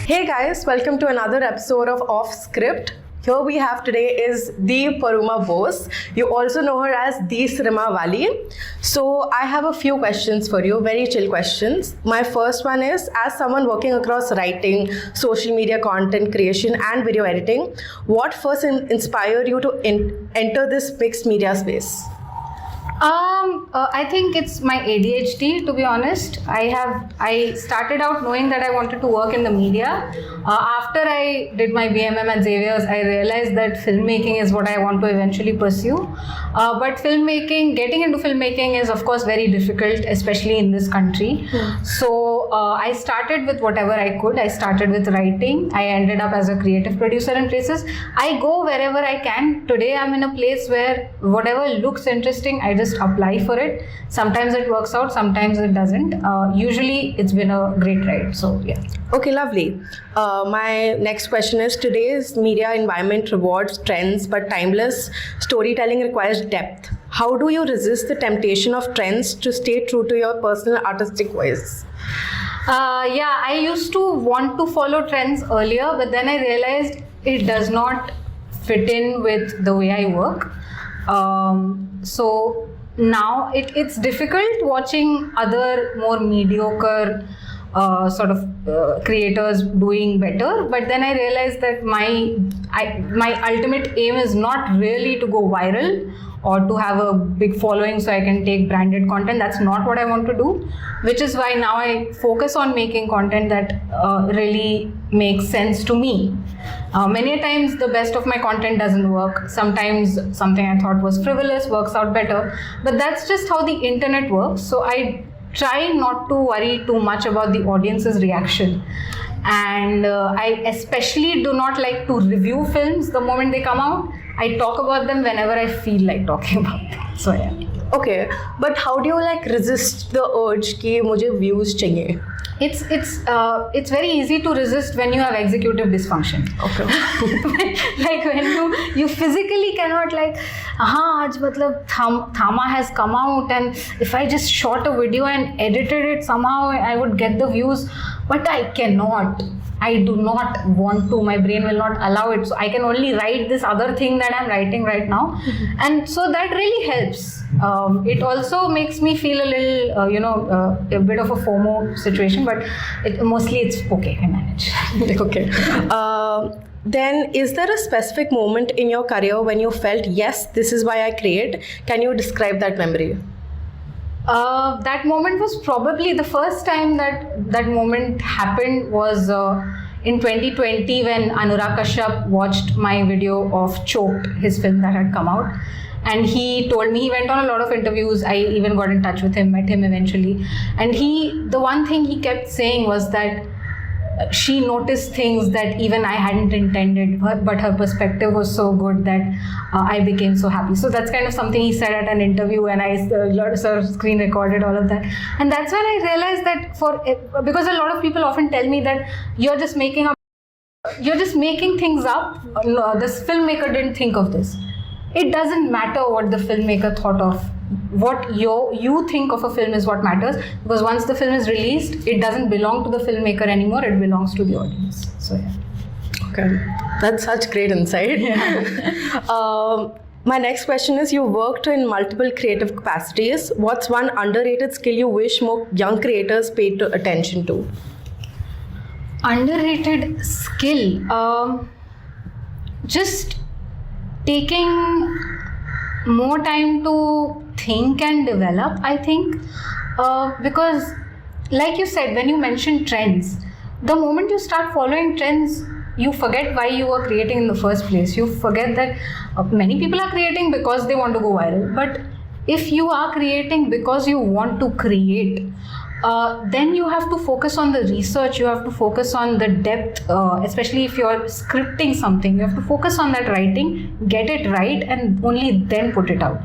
Hey guys, welcome to another episode of Off Script. Here we have today is the Paruma Bose. You also know her as the Srima Wali. So I have a few questions for you, very chill questions. My first one is, as someone working across writing, social media content creation and video editing, what first inspired you to enter this mixed media space? I think it's my ADHD, to be honest. I started out knowing that I wanted to work in the media. After I did my BMM at Xavier's, I realized that filmmaking is what I want to eventually pursue. But getting into filmmaking is of course very difficult, especially in this country. So I started with whatever I could. I started with writing. I ended up as a creative producer in places. I go wherever I can. Today I'm in a place where whatever looks interesting, I just apply for it. Sometimes it works out, sometimes it doesn't. Usually it's been a great ride. So yeah. Okay, lovely. My next question is, today's media environment rewards trends, but timeless storytelling requires depth. How do you resist the temptation of trends to stay true to your personal artistic voice? I used to want to follow trends earlier, but then I realized it does not fit in with the way I work. So now it's difficult watching other more mediocre creators doing better, but then I realized that my ultimate aim is not really to go viral or to have a big following so I can take branded content. That's not what I want to do, which is why now I focus on making content that really makes sense to me. Many times the best of my content doesn't work. Sometimes something I thought was frivolous works out better, but that's just how the internet works. So I try not to worry too much about the audience's reaction. And I especially do not like to review films the moment they come out. I talk about them whenever I feel like talking about them. So yeah. Okay, but how do you resist the urge कि मुझे views चाहिए? It's very easy to resist when you have executive dysfunction. Okay. Like when you physically cannot आज मतलब Thama has come out, and if I just shot a video and edited it somehow I would get the views, but I cannot. I do not want to. My brain will not allow it. So I can only write this other thing that I'm writing right now. And so that really helps. It also makes me feel a little, a bit of a FOMO situation, but mostly it's okay. I manage. Okay. Then is there a specific moment in your career when you felt, yes, this is why I create? Can you describe that memory? That moment was probably the first time that moment happened was in 2020 when Anurag Kashyap watched my video of Choked, his film that had come out. And he told me, he went on a lot of interviews. I even got in touch with him, met him eventually. And the one thing he kept saying was that she noticed things that even I hadn't intended, but her perspective was so good that I became so happy. So that's kind of something he said at an interview, and I screen recorded all of that. And that's when I realized that because a lot of people often tell me that you're just making things up. No, this filmmaker didn't think of this. It doesn't matter what the filmmaker thought of. What you think of a film is what matters, because once the film is released, it doesn't belong to the filmmaker anymore, it belongs to the audience. So yeah. Okay, that's such great insight. Yeah. My next question is, you worked in multiple creative capacities. What's one underrated skill you wish more young creators paid attention to? Underrated skill? Just taking more time to think and develop, I think, because like you said, when you mentioned trends, the moment you start following trends, you forget why you were creating in the first place. You forget that many people are creating because they want to go viral, but if you are creating because you want to create, then you have to focus on the research, you have to focus on the depth, especially if you're scripting something, you have to focus on that writing, get it right, and only then put it out.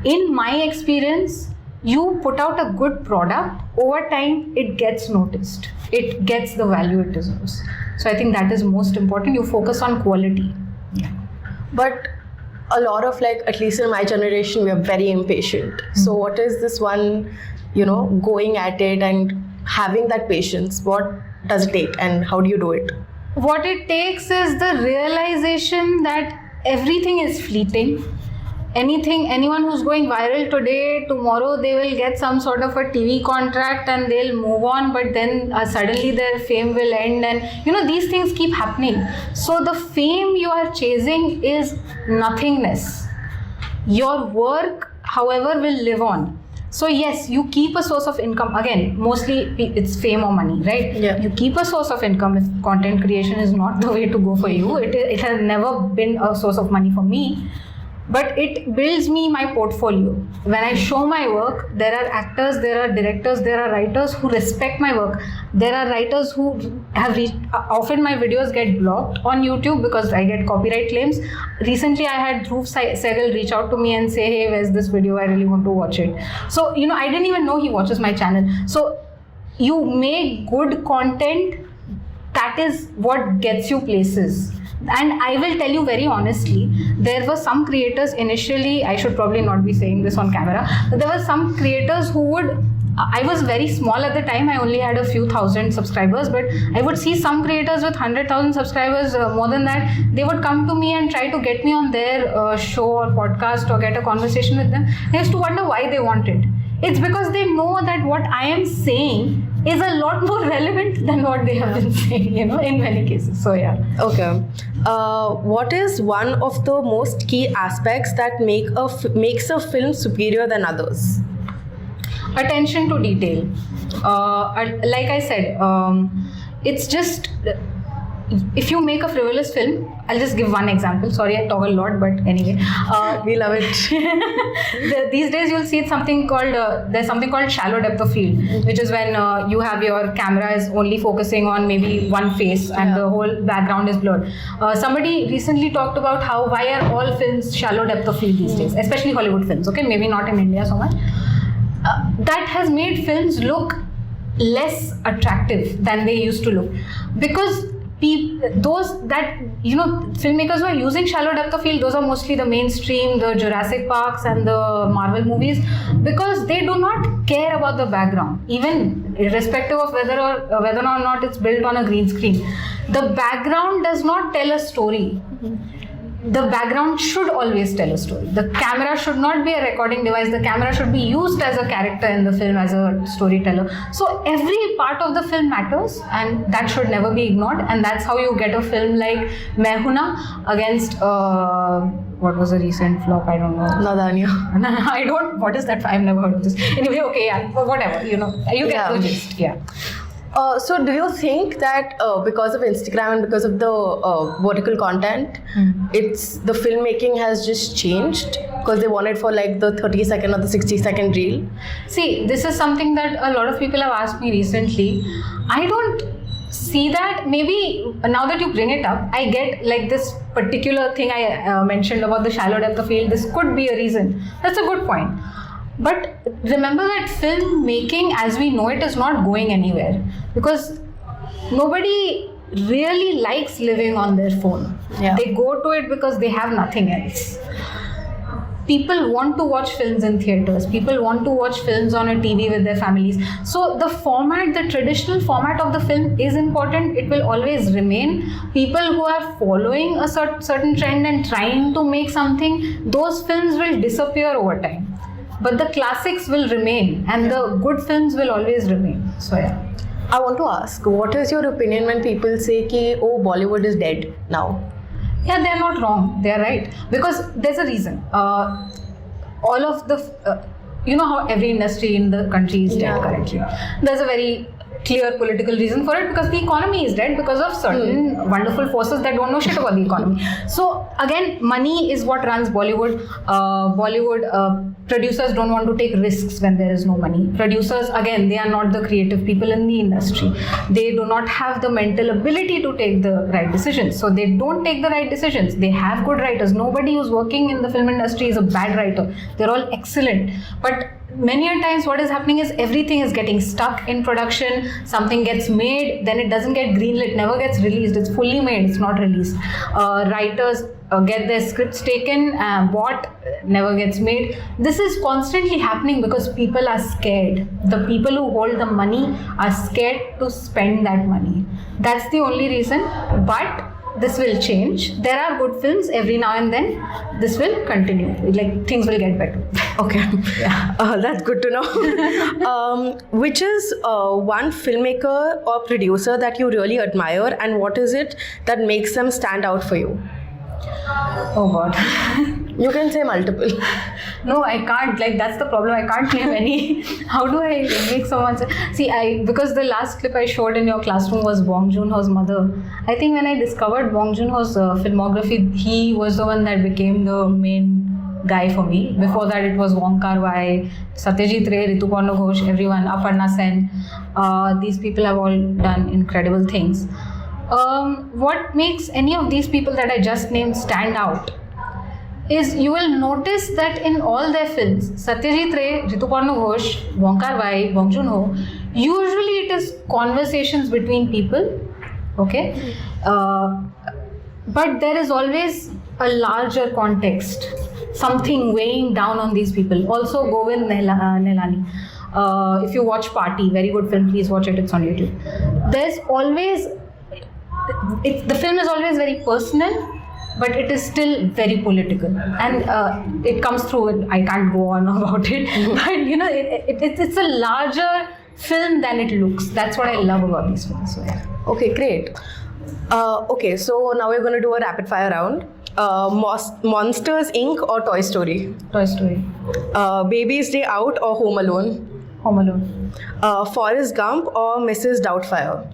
In my experience, you put out a good product, over time it gets noticed, it gets the value it deserves. So I think that is most important. You focus on quality. Yeah. But a lot of at least in my generation, we are very impatient. So what is this one, going at it and having that patience? What does it take, and how do you do it? What it takes is the realization that everything is fleeting. Anyone who's going viral today, tomorrow they will get some sort of a TV contract and they'll move on, but then suddenly their fame will end, and these things keep happening. So the fame you are chasing is nothingness. Your work, however, will live on. So yes, you keep a source of income. Again, mostly it's fame or money, right? Yeah. You keep a source of income if content creation is not the way to go for you. It has never been a source of money for me. But it builds me my portfolio. When I show my work, there are actors, there are directors, there are writers who respect my work. There are writers who have often my videos get blocked on YouTube because I get copyright claims. Recently, I had Dhruv Sehgal reach out to me and say, hey, where's this video? I really want to watch it. So, I didn't even know he watches my channel. So, you make good content, that is what gets you places. And I will tell you very honestly, there were some creators initially, I should probably not be saying this on camera, but there were some creators who would, I was very small at the time, I only had a few thousand subscribers, but I would see some creators with 100,000 subscribers, more than that, they would come to me and try to get me on their show or podcast or get a conversation with them. I used to wonder why they want it. It's because they know that what I am saying is a lot more relevant than what they have been saying, in many cases. So yeah. Okay. What is one of the most key aspects that makes a film superior than others? Attention to detail. Like I said, it's just, if you make a frivolous film, I'll just give one example. Sorry, I talk a lot, but anyway. We love it. These days you'll see something called, there's something called shallow depth of field, which is when you have your camera is only focusing on maybe one face and the whole background is blurred. Somebody recently talked about why are all films shallow depth of field these days, especially Hollywood films, okay? Maybe not in India so much. That has made films look less attractive than they used to look, because filmmakers who are using shallow depth of field, those are mostly the mainstream, the Jurassic Parks and the Marvel movies, because they do not care about the background, even irrespective of whether or not it's built on a green screen. The background does not tell a story. The background should always tell a story. The camera should not be a recording device. The camera should be used as a character in the film, as a storyteller. So every part of the film matters, and that should never be ignored. And that's how you get a film like Main Hoon Na against what was a recent flop? I don't know. Nadanya. What is that? I've never heard of this. Anyway, okay, yeah, whatever. You get the gist. Yeah. So do you think that because of Instagram and because of the vertical content, it's the filmmaking has just changed because they want it for like the 30-second or the 60-second reel? See, this is something that a lot of people have asked me recently. I don't see that. Maybe now that you bring it up, I get like this particular thing I mentioned about the shallow depth of field. This could be a reason. That's a good point. But remember that filmmaking as we know it is not going anywhere, because nobody really likes living on their phone. Yeah. They go to it because they have nothing else. People want to watch films in theaters. People want to watch films on a TV with their families. So the format, the traditional format of the film is important. It will always remain. People who are following a certain trend and trying to make something, those films will disappear over time. But the classics will remain, and the good films will always remain. So yeah. I want to ask, what is your opinion when people say ki, oh, Bollywood is dead now? Yeah, they're not wrong. They're right. Because there's a reason. All of the, you know how every industry in the country is dead currently. There's a very clear political reason for it, because the economy is dead because of certain wonderful forces that don't know shit about the economy. So again, money is what runs Bollywood. Producers don't want to take risks when there is no money. Producers, again, they are not the creative people in the industry. They do not have the mental ability to take the right decisions. So they don't take the right decisions. They have good writers. Nobody who's working in the film industry is a bad writer. They're all excellent. But many a times what is happening is everything is getting stuck in production. Something gets made, then it doesn't get greenlit, never gets released. It's fully made, it's not released. Writers, get their scripts taken, bought, never gets made. This is constantly happening because people are scared. The people who hold the money are scared to spend that money. That's the only reason. But this will change. There are good films every now and then. This will continue. Like, things will get better. Okay. Yeah. That's good to know. Which is one filmmaker or producer that you really admire, and what is it that makes them stand out for you? Oh God. You can say multiple. No, I can't. Like, that's the problem. I can't name any. How do I make someone say? See, because the last clip I showed in your classroom was Bong Joon-ho's mother. I think when I discovered Bong Joon-ho's filmography, he was the one that became the main guy for me. Before that, it was Wong Kar-wai, Satyajit Ray, Rituparna Ghosh, everyone, Aparna Sen. These people have all done incredible things. What makes any of these people that I just named stand out is you will notice that in all their films, Satyajit Ray, Rituparna Ghosh, Wong Kar-wai, Bong Joon-ho, usually it is conversations between people, okay? But there is always a larger context, something weighing down on these people. Also, Govind Nihalani. If you watch Party, very good film, please watch it, it's on YouTube. There's always, the film is always very personal, but it is still very political, and it comes through. I can't go on about it, but you know, it's a larger film than it looks. That's what I love about these films. So, yeah. Okay, great. Okay, so now we're going to do a rapid fire round. Monsters Inc. or Toy Story? Toy Story. Baby's Day Out or Home Alone? Home Alone. Forrest Gump or Mrs. Doubtfire?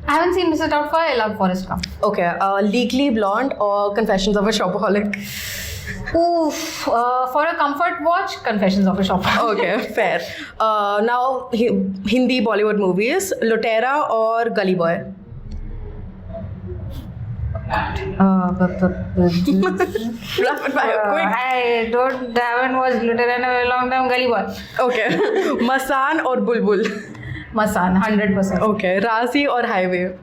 I haven't seen Mrs. Doubtfire. I love Forrest Gump. Okay, Legally Blonde or Confessions of a Shopaholic? Oof. For a comfort watch, Confessions of a Shopaholic. Okay, fair. Now, Hindi Bollywood movies, Lotera or Gully Boy? Rapid fire, quick. I haven't watched Luther in a very long time. Gully Boy. Okay. Masan or Bulbul? Masan, 100%. Okay. Razi or Highway?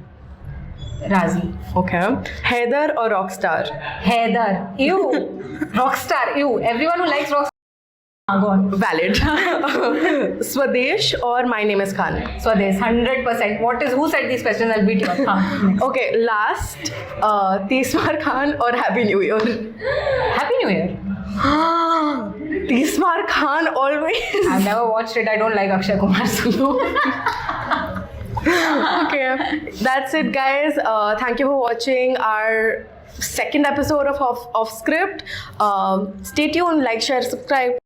Razi. Okay. Heather or Rockstar? Heather. Ew. Rockstar. Ew. Everyone who likes Rockstar. Go on. Valid. Swadesh or My Name is Khan? Swadesh, 100%. Who said these questions? I'll beat you up. Okay, last. Tismar Khan or Happy New Year? Happy New Year. Tismar Khan always. I've never watched it. I don't like Akshay Kumar. So. Okay, that's it, guys. Thank you for watching our second episode of Off Script. Stay tuned, like, share, subscribe.